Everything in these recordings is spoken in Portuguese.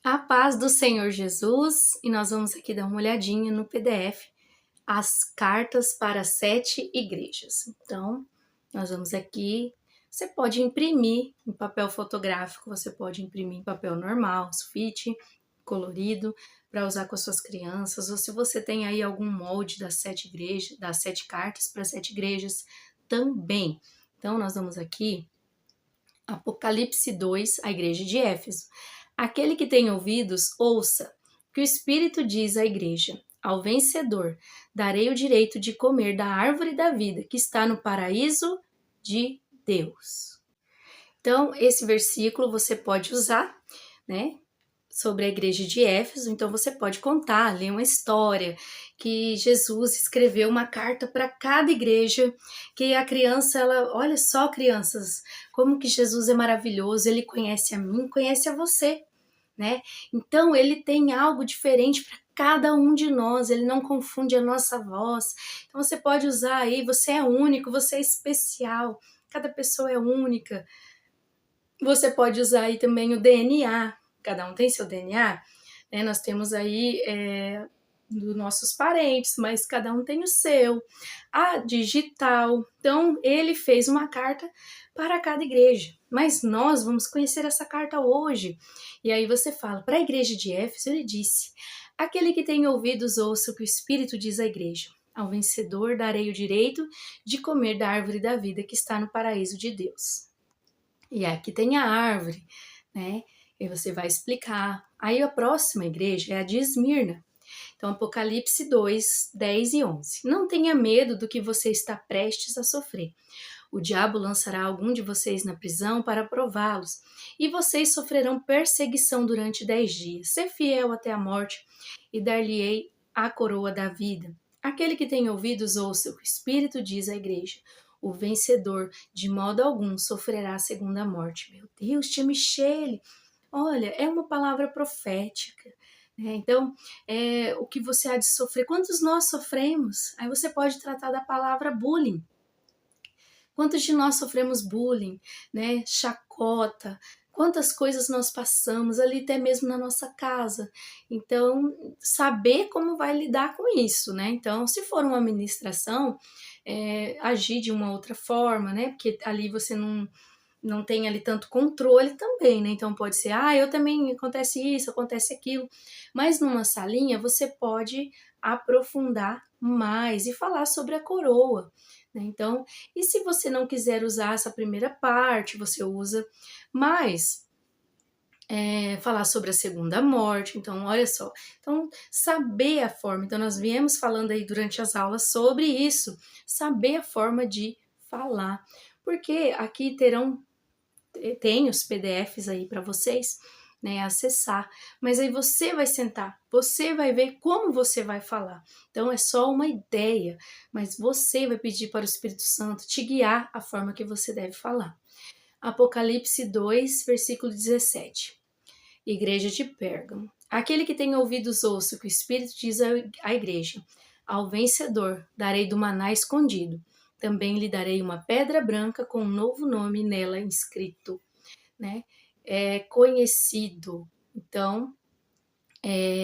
A paz do Senhor Jesus, e nós vamos aqui dar uma olhadinha no PDF, as cartas para 7 igrejas. Então, nós vamos aqui, você pode imprimir em papel fotográfico, você pode imprimir em papel normal, sulfite, colorido, para usar com as suas crianças, ou se você tem aí algum molde das 7 igrejas, das 7 cartas para 7 igrejas, também. Então, nós vamos aqui Apocalipse 2, a igreja de Éfeso. Aquele que tem ouvidos, ouça o que o Espírito diz à igreja. Ao vencedor, darei o direito de comer da árvore da vida que está no paraíso de Deus. Então, esse versículo você pode usar, né? Sobre a igreja de Éfeso, então você pode contar, ler uma história que Jesus escreveu uma carta para cada igreja, que a criança, ela, olha só crianças, como que Jesus é maravilhoso, ele conhece a mim, conhece a você, né? Então ele tem algo diferente para cada um de nós, ele não confunde a nossa voz. Então você pode usar aí, você é único, você é especial, cada pessoa é única. Você pode usar aí também o DNA, cada um tem seu DNA, né? Nós temos aí dos nossos parentes, mas cada um tem o seu. A digital, então ele fez uma carta para cada igreja, mas nós vamos conhecer essa carta hoje. E aí você fala, para a igreja de Éfeso ele disse, aquele que tem ouvidos ouça o que o Espírito diz à igreja. Ao vencedor darei o direito de comer da árvore da vida que está no paraíso de Deus. E aqui tem a árvore, né? E você vai explicar. Aí a próxima igreja é a de Esmirna. Então, Apocalipse 2, 10 e 11. Não tenha medo do que você está prestes a sofrer. O diabo lançará algum de vocês na prisão para prová-los, e vocês sofrerão perseguição durante 10 dias. Ser fiel até a morte, e dar-lhe-ei a coroa da vida. Aquele que tem ouvidos, ouça o que o Espírito diz à igreja. O vencedor, de modo algum, sofrerá a segunda morte. Meu Deus, tia Michele, olha, é uma palavra profética. Então, o que você há de sofrer, quantos nós sofremos? Aí você pode tratar da palavra bullying. Quantos de nós sofremos bullying, né? Chacota, quantas coisas nós passamos ali até mesmo na nossa casa. Então, saber como vai lidar com isso, né? Então, se for uma administração, agir de uma outra forma, né? Porque ali você não tem ali tanto controle também, né? Então pode ser, eu também acontece isso, acontece aquilo. Mas numa salinha você pode aprofundar mais e falar sobre a coroa, né? Então, e se você não quiser usar essa primeira parte, você usa mais falar sobre a segunda morte. Então, olha só. Então, saber a forma. Então, nós viemos falando aí durante as aulas sobre isso. Saber a forma de falar. Porque aqui tem os PDFs aí para vocês, né, acessar, mas aí você vai sentar, você vai ver como você vai falar. Então é só uma ideia, mas você vai pedir para o Espírito Santo te guiar a forma que você deve falar. Apocalipse 2, versículo 17. Igreja de Pérgamo. Aquele que tem ouvidos ouça o que o Espírito diz à igreja. Ao vencedor darei do maná escondido. Também lhe darei uma pedra branca com um novo nome nela inscrito, né? É conhecido. Então,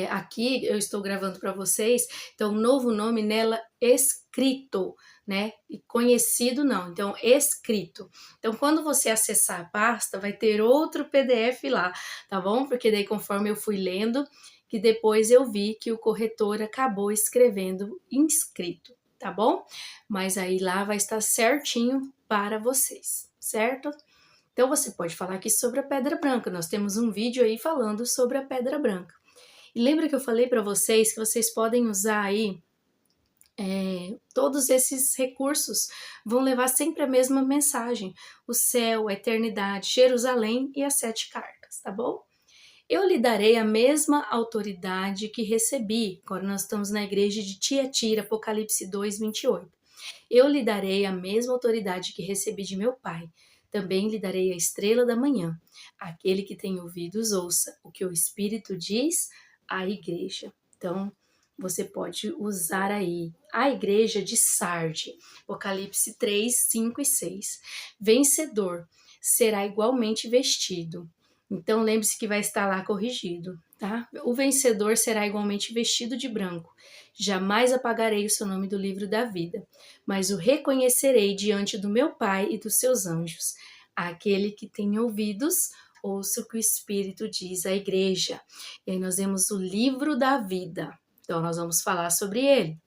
aqui eu estou gravando para vocês, então, novo nome nela escrito, né? E conhecido não, então, escrito. Então, quando você acessar a pasta, vai ter outro PDF lá, tá bom? Porque daí, conforme eu fui lendo, que depois eu vi que o corretor acabou escrevendo inscrito, tá bom? Mas aí lá vai estar certinho para vocês, certo? Então você pode falar aqui sobre a pedra branca. Nós temos um vídeo aí falando sobre a pedra branca. E lembra que eu falei para vocês que vocês podem usar aí todos esses recursos vão levar sempre a mesma mensagem: o céu, a eternidade, Jerusalém e as 7 cartas, tá bom? Eu lhe darei a mesma autoridade que recebi. Agora nós estamos na igreja de Tiatira, Apocalipse 2, 28. Eu lhe darei a mesma autoridade que recebi de meu Pai. Também lhe darei a estrela da manhã. Aquele que tem ouvidos, ouça o que o Espírito diz à igreja. Então, você pode usar aí a igreja de Sarde, Apocalipse 3, 5 e 6. Vencedor será igualmente vestido. Então, lembre-se que vai estar lá corrigido. tá? O vencedor será igualmente vestido de branco. Jamais apagarei o seu nome do livro da vida, mas o reconhecerei diante do meu Pai e dos seus anjos. Aquele que tem ouvidos, ouça o que o Espírito diz à igreja. E aí nós vemos o livro da vida. Então nós vamos falar sobre ele.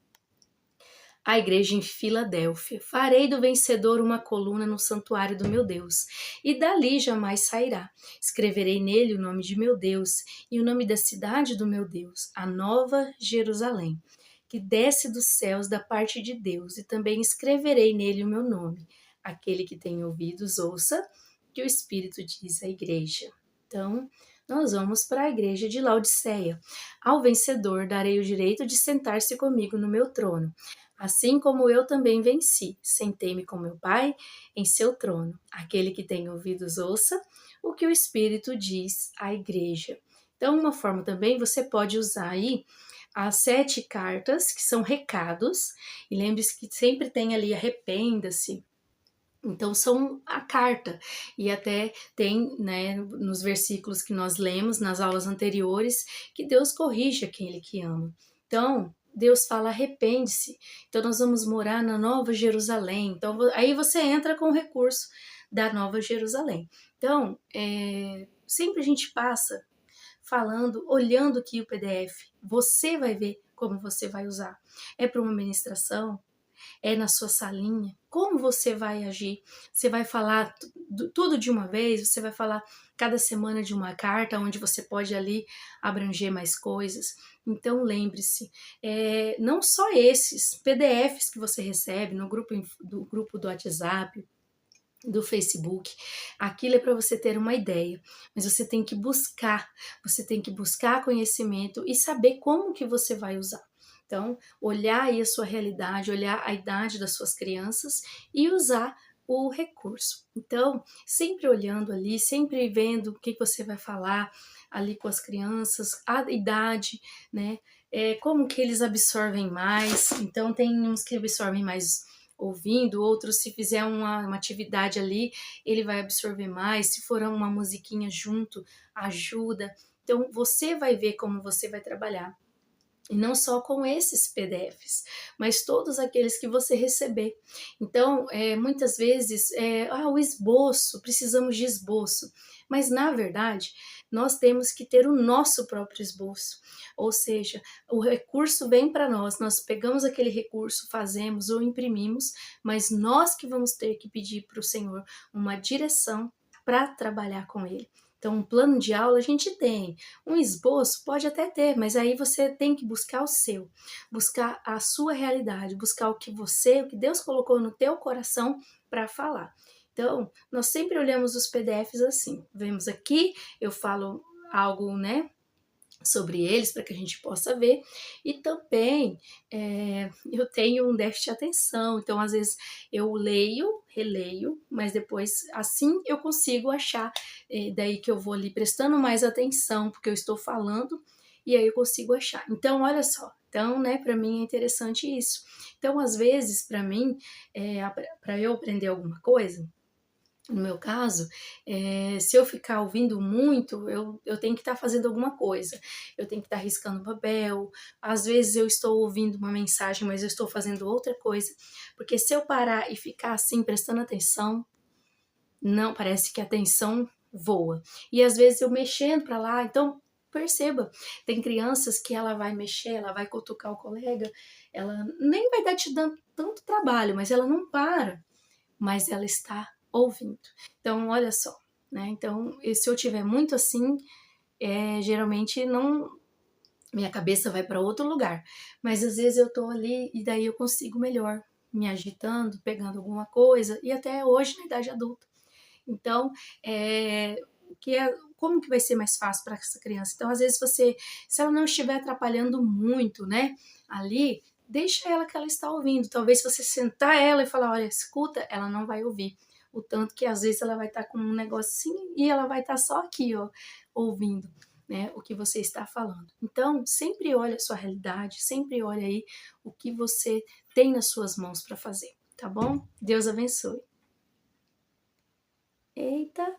A igreja em Filadélfia. Farei do vencedor uma coluna no santuário do meu Deus, e dali jamais sairá. Escreverei nele o nome de meu Deus e o nome da cidade do meu Deus, a Nova Jerusalém, que desce dos céus da parte de Deus, e também escreverei nele o meu nome. Aquele que tem ouvidos, ouça que o Espírito diz à igreja. Então, nós vamos para a igreja de Laodiceia. Ao vencedor darei o direito de sentar-se comigo no meu trono, assim como eu também venci, sentei-me com meu Pai em seu trono. Aquele que tem ouvidos, ouça o que o Espírito diz à igreja. Então, uma forma também, você pode usar aí as 7 cartas, que são recados, e lembre-se que sempre tem ali arrependa-se. Então, são a carta, e até tem, né, nos versículos que nós lemos nas aulas anteriores, que Deus corrige aquele que ama. Então, Deus fala, arrepende-se. Então, nós vamos morar na Nova Jerusalém. Então, aí você entra com o recurso da Nova Jerusalém. Então, sempre a gente passa falando, olhando aqui o PDF. Você vai ver como você vai usar. É para uma ministração? É na sua salinha? Como você vai agir? Você vai falar tudo de uma vez? Você vai falar cada semana de uma carta, onde você pode ali abranger mais coisas? Então lembre-se, não só esses PDFs que você recebe no grupo do WhatsApp, do Facebook, aquilo é para você ter uma ideia, mas você tem que buscar conhecimento e saber como que você vai usar. Então, olhar aí a sua realidade, olhar a idade das suas crianças e usar o recurso. Então, sempre olhando ali, sempre vendo o que você vai falar ali com as crianças, a idade, né? Como que eles absorvem mais. Então, tem uns que absorvem mais ouvindo, outros se fizer uma atividade ali, ele vai absorver mais, se for uma musiquinha junto, ajuda. Então, você vai ver como você vai trabalhar. E não só com esses PDFs, mas todos aqueles que você receber. Então, muitas vezes, o esboço, precisamos de esboço. Mas, na verdade, nós temos que ter o nosso próprio esboço. Ou seja, o recurso vem para nós pegamos aquele recurso, fazemos ou imprimimos, mas nós que vamos ter que pedir para o Senhor uma direção para trabalhar com ele. Então, um plano de aula a gente tem, um esboço pode até ter, mas aí você tem que buscar o seu, buscar a sua realidade, buscar o que Deus colocou no teu coração para falar. Então, nós sempre olhamos os PDFs assim, vemos aqui, eu falo algo, né, sobre eles para que a gente possa ver, e também eu tenho um déficit de atenção, então às vezes eu leio, releio, mas depois assim eu consigo achar, daí que eu vou ali prestando mais atenção, porque eu estou falando, e aí eu consigo achar. Então, olha só, então, né, para mim é interessante isso. Então, às vezes, para mim, para eu aprender alguma coisa, no meu caso, se eu ficar ouvindo muito, eu tenho que estar fazendo alguma coisa. Eu tenho que estar riscando papel. Às vezes eu estou ouvindo uma mensagem, mas eu estou fazendo outra coisa. Porque se eu parar e ficar assim, prestando atenção, não, parece que a atenção voa. E às vezes eu mexendo para lá, então perceba, tem crianças que ela vai mexer, ela vai cutucar o colega, ela nem vai dar te dando tanto trabalho, mas ela não para, mas ela está ouvindo. Então, olha só, né? Então, se eu tiver muito assim, geralmente não, minha cabeça vai para outro lugar. Mas às vezes eu tô ali e daí eu consigo melhor, me agitando, pegando alguma coisa, e até hoje na idade adulta. Então, como que vai ser mais fácil para essa criança? Então, às vezes se ela não estiver atrapalhando muito, né, ali, deixa ela que ela está ouvindo. Talvez se você sentar ela e falar, olha, escuta, ela não vai ouvir. O tanto que às vezes ela vai estar com um negocinho e ela vai estar só aqui, ó, ouvindo, né, o que você está falando. Então, sempre olha a sua realidade, sempre olha aí o que você tem nas suas mãos para fazer, tá bom? Deus abençoe. Eita!